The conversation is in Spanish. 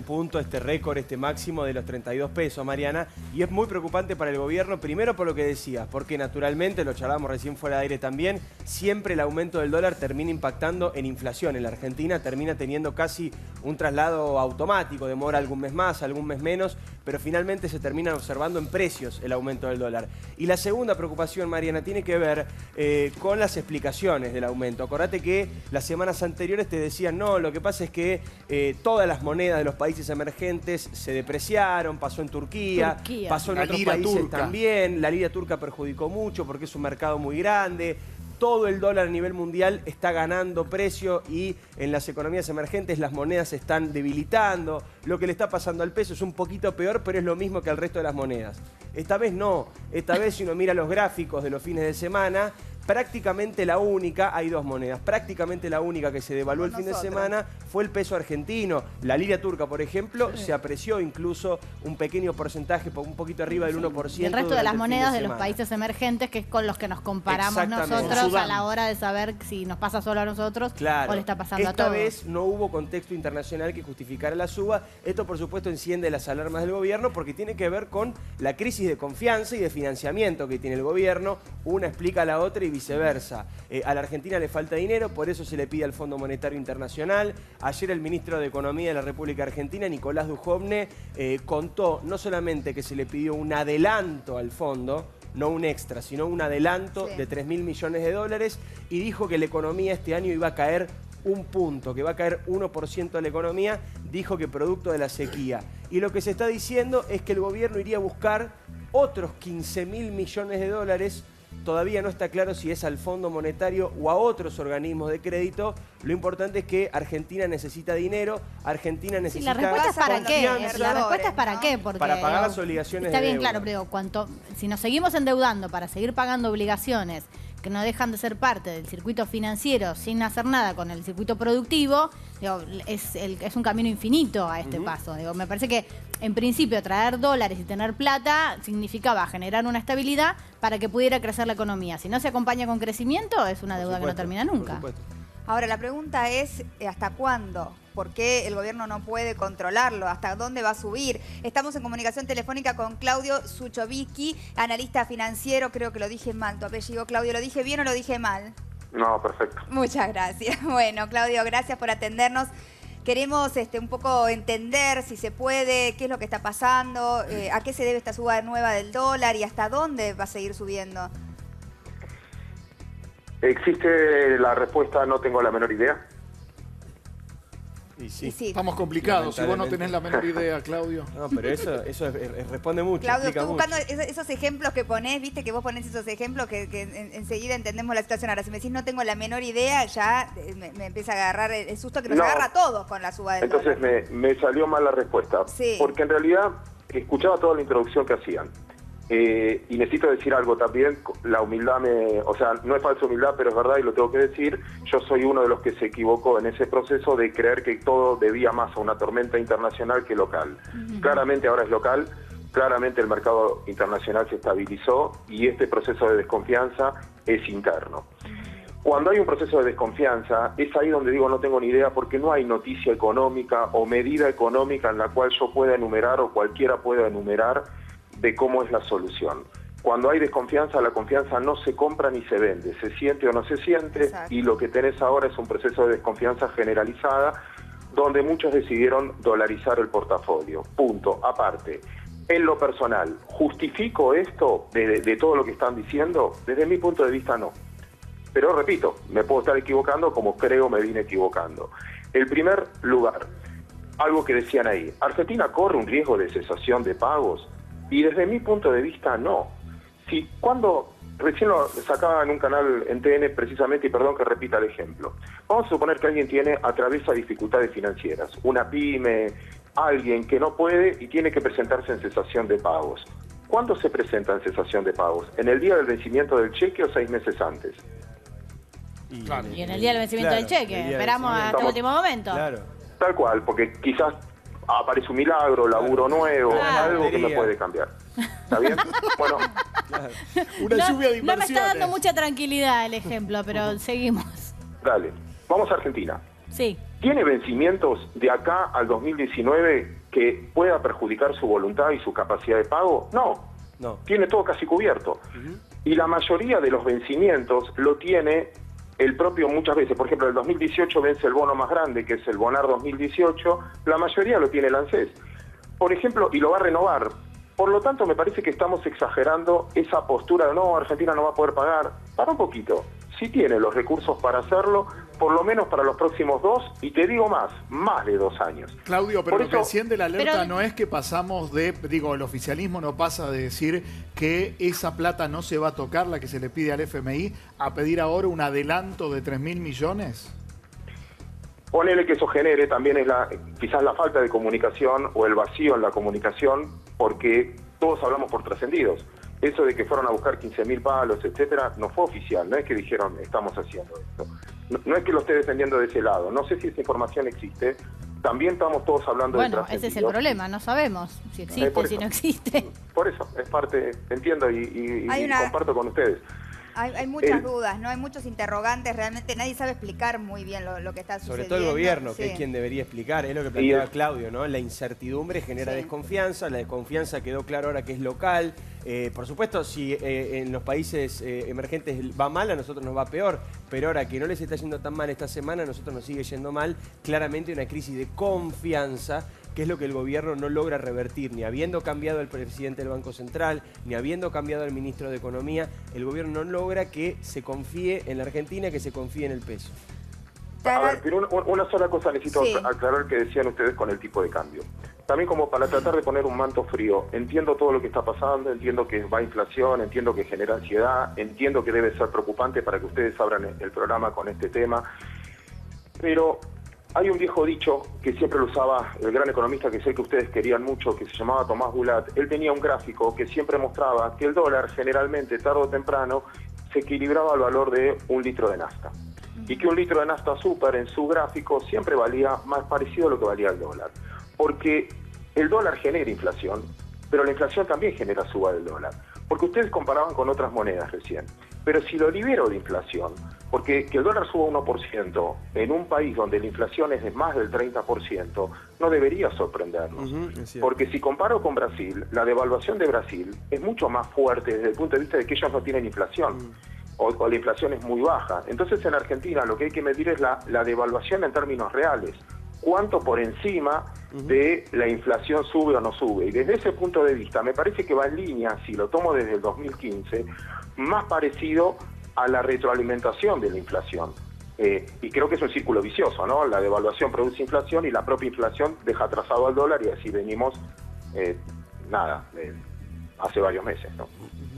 punto este récord, este máximo de los 32 pesos, Mariana, y es muy preocupante para el gobierno, primero por lo que decías, porque naturalmente, lo charlamos recién fuera de aire también, siempre el aumento del dólar termina impactando en inflación. En la Argentina termina teniendo casi un traslado automático, demora algún mes más, algún mes menos, pero finalmente se termina observando en precios el aumento del dólar. Y la segunda preocupación, Mariana, tiene que ver con las explicaciones del aumento. Acordate que las semanas anteriores te decían, no, lo que pasa es que todas las monedas de los países emergentes se depreciaron, pasó en Turquía, pasó en otros países también, la lira turca perjudicó mucho porque es un mercado muy grande. Todo el dólar a nivel mundial está ganando precio y en las economías emergentes las monedas se están debilitando. Lo que le está pasando al peso es un poquito peor, pero es lo mismo que al resto de las monedas. Esta vez no. Esta vez, si uno mira los gráficos de los fines de semana, prácticamente la única, hay dos monedas, prácticamente la única que se devaluó el fin de semana fue el peso argentino. La lira turca, por ejemplo, se apreció incluso un pequeño porcentaje, un poquito arriba del 1%. Y el resto de las monedas de los países emergentes, que es con los que nos comparamos nosotros a la hora de saber si nos pasa solo a nosotros o le está pasando a todos. Esta vez no hubo contexto internacional que justificara la suba. Esto, por supuesto, enciende las alarmas del gobierno porque tiene que ver con la crisis de confianza y de financiamiento que tiene el gobierno. Una explica a la otra y viceversa. A la Argentina le falta dinero, por eso se le pide al Fondo Monetario Internacional. Ayer el ministro de Economía de la República Argentina, Nicolás Dujovne, contó no solamente que se le pidió un adelanto al fondo, no un extra, sino un adelanto de 3.000 millones de dólares, y dijo que la economía este año iba a caer un punto, que va a caer 1% de la economía, dijo que producto de la sequía. Y lo que se está diciendo es que el gobierno iría a buscar otros 15.000 millones de dólares. Todavía no está claro si es al Fondo Monetario o a otros organismos de crédito. Lo importante es que Argentina necesita dinero, Argentina necesita... Sí, la respuesta es para qué. La respuesta es para qué. Porque, para pagar las obligaciones está de bien, deuda. claro, pero si nos seguimos endeudando para seguir pagando obligaciones que no dejan de ser parte del circuito financiero sin hacer nada con el circuito productivo, digo, es un camino infinito a este paso. Digo, me parece que en principio traer dólares y tener plata significaba generar una estabilidad para que pudiera crecer la economía. Si no se acompaña con crecimiento, es una deuda que no termina nunca. Ahora, la pregunta es, ¿hasta cuándo? ¿Por qué el gobierno no puede controlarlo? ¿Hasta dónde va a subir? Estamos en comunicación telefónica con Claudio Suchovicki, analista financiero. Creo que lo dije mal, tu apellido, Claudio. ¿Lo dije bien o lo dije mal? No, perfecto. Muchas gracias. Bueno, Claudio, gracias por atendernos. Queremos un poco entender si se puede, qué es lo que está pasando, a qué se debe esta suba nueva del dólar y hasta dónde va a seguir subiendo. Existe la respuesta, no tengo la menor idea. Y sí. Estamos complicados, si vos no tenés la menor idea, Claudio. No, pero eso responde mucho. Claudio, estoy buscando esos ejemplos que ponés, viste que vos ponés esos ejemplos que enseguida entendemos la situación. Ahora, si me decís no tengo la menor idea, ya me empieza a agarrar el susto que nos agarra a todos con la suba del dólar. Entonces me salió mal la respuesta. Sí. Porque en realidad escuchaba toda la introducción que hacían. Y necesito decir algo también, la humildad o sea, no es falsa humildad, pero es verdad y lo tengo que decir. Yo soy uno de los que se equivocó en ese proceso de creer que todo debía más a una tormenta internacional que local. Claramente ahora es local, claramente el mercado internacional se estabilizó y este proceso de desconfianza es interno. Cuando hay un proceso de desconfianza, es ahí donde digo no tengo ni idea, porque no hay noticia económica o medida económica en la cual yo pueda enumerar o cualquiera pueda enumerar de cómo es la solución. Cuando hay desconfianza, la confianza no se compra ni se vende, se siente o no se siente. Exacto. Y lo que tenés ahora es un proceso de desconfianza generalizada donde muchos decidieron dolarizar el portafolio. Punto. Aparte, en lo personal, ¿justifico esto de todo lo que están diciendo? Desde mi punto de vista no. Pero repito, me puedo estar equivocando como creo me vine equivocando. El primer lugar, algo que decían ahí, ¿Argentina corre un riesgo de cesación de pagos? Y desde mi punto de vista, no. Si cuando, recién lo sacaba en un canal en TN precisamente, y perdón que repita el ejemplo, vamos a suponer que alguien atraviesa dificultades financieras, una pyme, alguien que no puede y tiene que presentarse en cesación de pagos. ¿Cuándo se presenta en cesación de pagos? ¿En el día del vencimiento del cheque o 6 meses antes? Y en el día del vencimiento del cheque, esperamos hasta el último momento. Claro. Tal cual, porque quizás aparece un milagro, laburo nuevo, algo que me puede cambiar. ¿Está bien? Bueno, una lluvia de inversiones. No me está dando mucha tranquilidad el ejemplo, pero seguimos. Dale, vamos a Argentina. Sí. ¿tiene vencimientos de acá al 2019 que pueda perjudicar su voluntad y su capacidad de pago? No. Tiene todo casi cubierto. Y la mayoría de los vencimientos lo tiene el propio muchas veces. Por ejemplo, el 2018 vence el bono más grande, que es el Bonar 2018. La mayoría lo tiene el ANSES. Por ejemplo, y lo va a renovar. Por lo tanto, me parece que estamos exagerando esa postura de no, Argentina no va a poder pagar. Para un poquito. Sí tiene los recursos para hacerlo, por lo menos para los próximos 2, y te digo más de 2 años. Claudio, pero por lo que enciende la alerta pero... no es que pasamos de, el oficialismo no pasa de decir que esa plata no se va a tocar, la que se le pide al FMI, a pedir ahora un adelanto de 3.000 millones. Ponele que eso genere también es quizás la falta de comunicación o el vacío en la comunicación, porque todos hablamos por trascendidos. Eso de que fueron a buscar 15.000 palos, etcétera, no fue oficial. No es que dijeron, estamos haciendo esto. No es que lo esté defendiendo de ese lado. No sé si esa información existe. También estamos todos hablando de trascendidos. Ese es el problema. No sabemos si existe, si no existe. Por eso, es parte, entiendo y comparto con ustedes. Hay muchas dudas, ¿no? Hay muchos interrogantes, realmente nadie sabe explicar muy bien lo que está sucediendo. Sobre todo el gobierno, que es quien debería explicar, es lo que planteaba Claudio, ¿no? La incertidumbre genera desconfianza, la desconfianza quedó claro ahora que es local. Por supuesto, si en los países emergentes va mal, a nosotros nos va peor, pero ahora que no les está yendo tan mal esta semana, a nosotros nos sigue yendo mal. Claramente una crisis de confianza, que es lo que el gobierno no logra revertir, ni habiendo cambiado el presidente del Banco Central, ni habiendo cambiado el ministro de Economía, el gobierno no logra que se confíe en la Argentina, que se confíe en el peso. A ver, pero una sola cosa necesito aclarar que decían ustedes con el tipo de cambio. También como para tratar de poner un manto frío, entiendo todo lo que está pasando, entiendo que va inflación, entiendo que genera ansiedad, entiendo que debe ser preocupante para que ustedes abran el programa con este tema, pero hay un viejo dicho que siempre lo usaba el gran economista que sé que ustedes querían mucho, que se llamaba Tomás Bulat. Él tenía un gráfico que siempre mostraba que el dólar generalmente, tarde o temprano, se equilibraba al valor de 1 litro de nafta. Y que 1 litro de nafta super en su gráfico siempre valía más parecido a lo que valía el dólar. Porque el dólar genera inflación, pero la inflación también genera suba del dólar. Porque ustedes comparaban con otras monedas recién. Pero si lo libero de inflación, porque que el dólar suba 1% en un país donde la inflación es de más del 30%, no debería sorprendernos. Porque si comparo con Brasil, la devaluación de Brasil es mucho más fuerte desde el punto de vista de que ellos no tienen inflación. O la inflación es muy baja. Entonces en Argentina lo que hay que medir es la devaluación en términos reales. Cuánto por encima de la inflación sube o no sube. Y desde ese punto de vista me parece que va en línea, si lo tomo desde el 2015, más parecido a la retroalimentación de la inflación. Y creo que es un círculo vicioso, ¿no? La devaluación produce inflación y la propia inflación deja atrasado al dólar y así venimos, hace varios meses, ¿no?